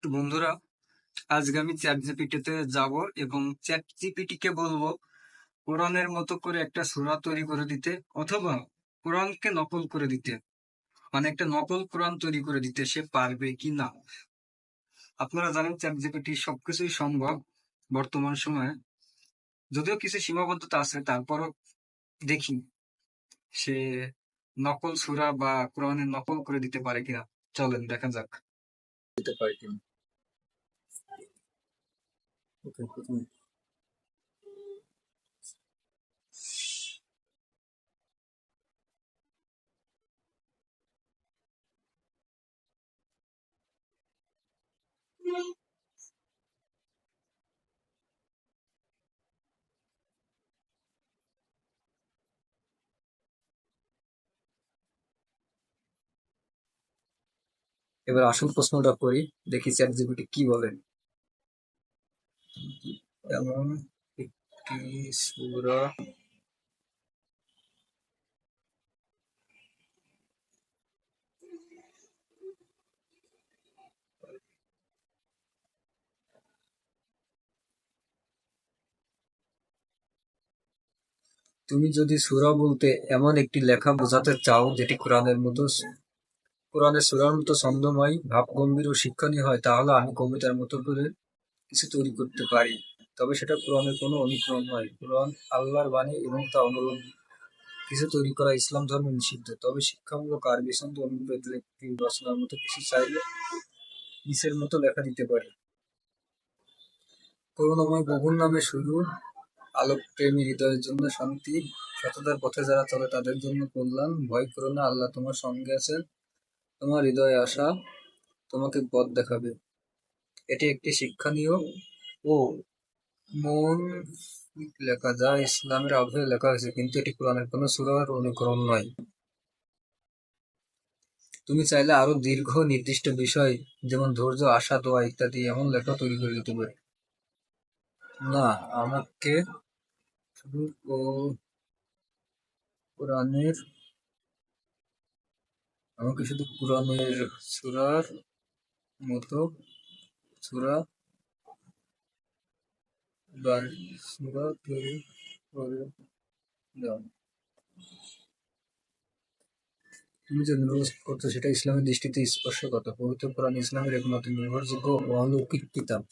তো বন্ধুরা, আজকে আমি চ্যাট জিপিটিতে যাব এবং চ্যাট জিপিটি কে বলবো কোরআনের মতো করে একটা সূরা তৈরি করে দিতে, অথবা কোরআনকে নকল করে দিতে, মানে একটা নকল কোরআন তৈরি করে দিতে। সে পারবে কি না? আপনারা জানেন চ্যাট জিপিটি সবকিছুই সম্ভব বর্তমান সময়ে, যদিও কিছু সীমাবদ্ধতা আছে, তারপরও দেখি সে নকল সূরা বা কোরআনের নকল করে দিতে পারে কিনা। চলেন দেখা যাক। দিতে পারে কিনা। ওকে, এবার আসল প্রশ্নটা করি, দেখি চ্যাট জিপিটি কি বলে। এমন একটি সূরা তুমি যদি সূরা বলতে এমন একটি লেখা বোঝাতে চাও যেটি কোরআনের সূরার মতো ছন্দময়, ভাবগম্ভীর ও শিক্ষণীয় হয়, তাহলে আমি কবিতার মতো করে কিছু তৈরি করতে পারি। তবে সেটা কোরআনের কোনো অনুকরণ নয়। কোরআন আল্লাহর বাণী এবং তা অনুরূপ কিছু তৈরি করা ইসলাম ধর্মে নিষিদ্ধ। তবে শিক্ষামূলক আরবি ছন্দ অনুপ্রেত একটি রচনার মতো কিছু চাইলে নিচের মতো লেখা দিতে পারি। করুণাময় বহুর নামে শুরু, আলোকপ্রেমী হৃদয়ের জন্য শান্তি, সততার পথে যারা চলে তাদের জন্য কল্যাণ। ভয় করো না, আল্লাহ তোমার সঙ্গে আছেন, তোমার হৃদয়ে আশা তোমাকে পথ দেখাবে। এটি একটি শিক্ষণীয় ও মন লেখা, যা ইসলামের আবহে লেখা হয়েছে, কিন্তু এটি কোরআনের কোনো সূরার অনুকরণ নয়। তুমি চাইলে আরো দীর্ঘ নির্দিষ্ট বিষয়, যেমন ধৈর্য, আশা, দোয়া ইত্যাদি এমন লেখা তৈরি করে দিতে পারি। না, আমাকে শুধু কোরআনের কোরআনের সূরার মতো সূরা সূরা তৈরি করে দাও। তুমি যে অনুরোধ করছো সেটা ইসলামের দৃষ্টিতে স্পর্শকাতর। পবিত্র কোরআন ইসলামের একমাত্র নির্ভরযোগ্য ও অলৌকিক কিতাব,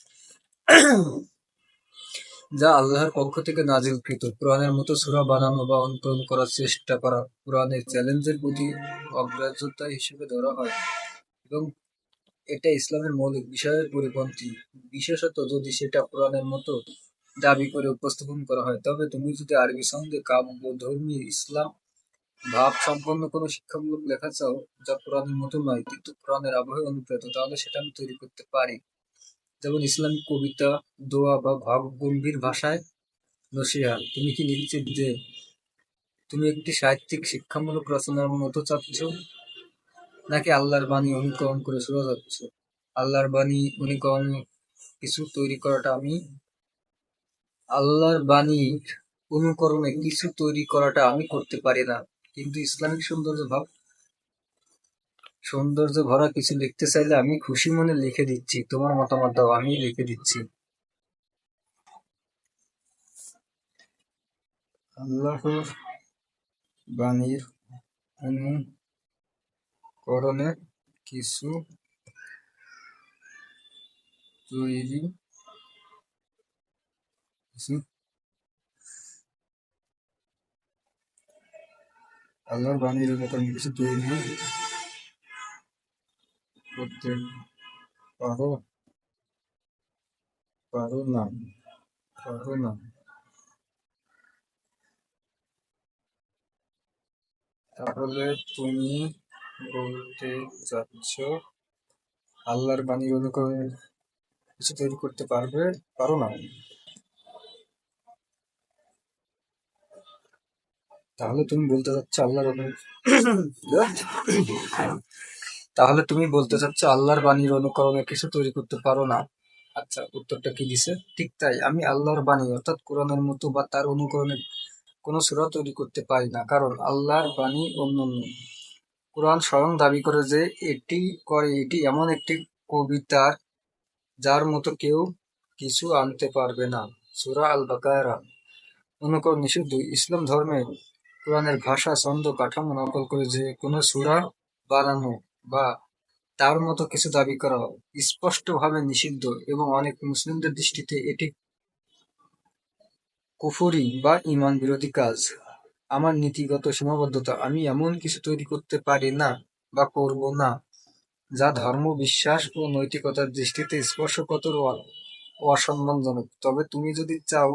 যা আল্লাহর পক্ষ থেকে নাজিলকৃত। কোরআনের মতো সূরা বানানো বা অনুকরণ করার চেষ্টা করা কোরআনের চ্যালেঞ্জের প্রতি অগ্রাহ্যতা হিসেবে ধরা হয়, এবং এটা ইসলামের মৌলিক বিষয়ের পরিপন্থী, বিশেষত যদি সেটা কোরআনের মতো দাবি করে উপস্থাপন করা হয়। তবে তুমি যদি আরবি ছন্দে কাব্য, ধর্মী, ইসলাম ভাব সম্পন্ন কোনো শিক্ষামূলক লেখা চাও, যা কোরআনের মতো নয় কিন্তু কোরআনের আবহে অনুপ্রেত, তাহলে সেটা আমি তৈরি করতে পারি। যেমন ইসলামিক কবিতা, দোয়া বা ভাবগম্ভীর ভাষায় নসিহা। তুমি কি নিশ্চিত যে তুমি একটি সাহিত্যিক শিক্ষামূলক রচনার মতো চাচ্ছ, নাকি আল্লাহর বাণী অনুকরণ করে শোনা যাচ্ছ? আল্লাহর বাণী অনুকরণ কিছু তৈরি করাটা আমি আল্লাহর বাণীর অনুকরণে কিছু তৈরি করাটা আমি করতে পারি না, কিন্তু ইসলামিক সৌন্দর্য ভরা কিছু লিখতে চাইলে আমি খুশি মনে লিখে দিচ্ছি। তোমার মতামত দাও, আমি লিখে দিচ্ছি। আল্লাহর বাণীর অনুকরণে কিছু তৈরি কিছু আল্লাহর বাণীর অনুকরণে কিছু তৈরি করতে পারো পারো না পারো না তাহলে তুমি বলতে চাচ্ছ আল্লাহর বাণীর অনুকরণে কিছু তৈরি করতে পারো না? তাহলে তুমি বলতে চাচ্ছ তাহলে তুমি বলতে চাচ্ছ আল্লাহর বাণীর অনুকরণে কিছু তৈরি করতে পারো না। আচ্ছা, উত্তরটা কি দিছে? ঠিক তাই, আমি আল্লাহর বাণী অর্থাৎ কোরআনের মতো বা তার অনুকরণে কোনো সূরা তৈরি করতে পারি না, কারণ আল্লাহর বাণী অনন্য। কোরআন স্বয়ং দাবি করে যে এটি এমন একটি কবিতার যার মতো কেউ কিছু আনতে পারবে না। সূরা আল বাকারা। অনুকরণ নিষিদ্ধ। ইসলাম ধর্মে কোরআনের ভাষা, ছন্দ, কাঠামো নকল করে যে কোনো সূরা বানানো বা তার মতো কিছু দাবি করা স্পষ্টভাবে নিষিদ্ধ এবং অনেক মুসলিমদের দৃষ্টিতে এটি কুফরি বা ঈমান বিরোধী কাজ। আমার নীতিগত সীমাবদ্ধতা: আমি এমন কিছু তৈরি করতে পারি না বা করব না যা ধর্ম, বিশ্বাস ও নৈতিকতার দৃষ্টিতে স্পর্শকাতর ও অসম্মানজনক। তবে তুমি যদি চাও,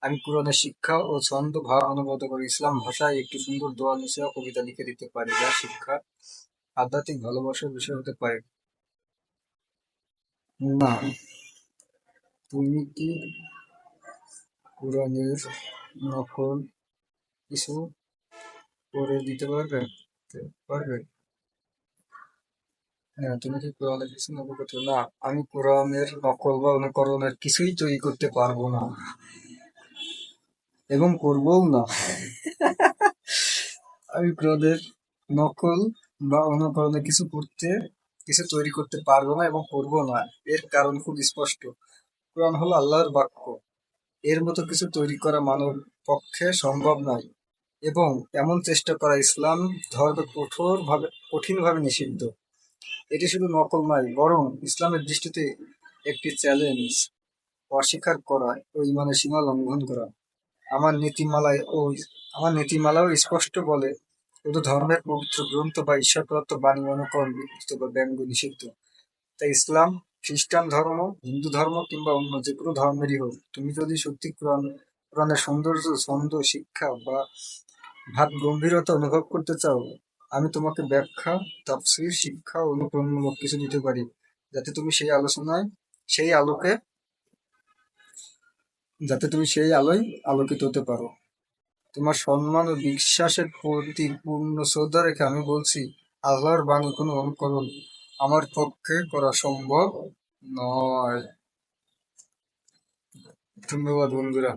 আমি কোরআনের শিক্ষা ও ছন্দ ভাব অনুবাদ করে ইসলাম ভাষায় একটি সুন্দর দোয়া, নসিহত, কবিতা লিখে দিতে পারি, যা শিক্ষা, আধ্যাত্মিক ভালোবাসার বিষয় হতে পারে। না, তুমি কি কোরআনের নকল কিছু করে দিতে পারবে? পারবে? হ্যাঁ, তুমি কি কোরআনের কিছু নকল করতে পারবে? না, আমি কোরআনের নকল বা অনুকরণের কিছুই তৈরি করতে পারবো না এবং করবোও না। আমি কোরআনের নকল বা অনুকরণে কিছু তৈরি করতে পারবো না এবং করবো না। এর কারণ খুব স্পষ্ট। কোরআন হলো আল্লাহর বাক্য। এর মতো কিছু তৈরি করা মানব পক্ষে সম্ভব নয় এবং এমন চেষ্টা করা ইসলাম ধর্মে কঠিনভাবে নিষিদ্ধ। এটি শুধু নকল নয়, বরং ইসলামের দৃষ্টিতে একটি চ্যালেঞ্জ, অস্বীকার করা ও ঈমানের সীমা লঙ্ঘন করা। আমার নীতিমালায় ও আমার নীতিমালাও স্পষ্ট বলে, শুধু ধর্মের পবিত্র গ্রন্থ বা ঈশ্বর প্রদত্ত বাণী অনুকরণ, বিকৃত বা ব্যঙ্গ নিষিদ্ধ। তাই ইসলাম, খ্রিস্টান ধর্ম, হিন্দু ধর্ম কিংবা অন্য যে কোনো ধর্মেরই হোক, তুমি যদি সত্যি কোরআনের সৌন্দর্য, ছন্দ, শিক্ষা বা ভাব গম্ভীরতা অনুভব করতে চাও, আমি তোমাকে ব্যাখ্যা, তাফসীর, শিক্ষা ও অনুপ্রেরণামূলক কিছু দিতে পারি, যাতে তুমি সেই আলোকে যাতে তুমি সেই আলোয় আলোকিত হতে পারো। তোমার সম্মান ও বিশ্বাসের প্রতি পূর্ণ শ্রদ্ধা রেখে আমি বলছি, আল্লাহর বাণী কোনো অনুকরণ আমার পক্ষে করা সম্ভব নয়। ধন্যবাদ বন্ধুরা।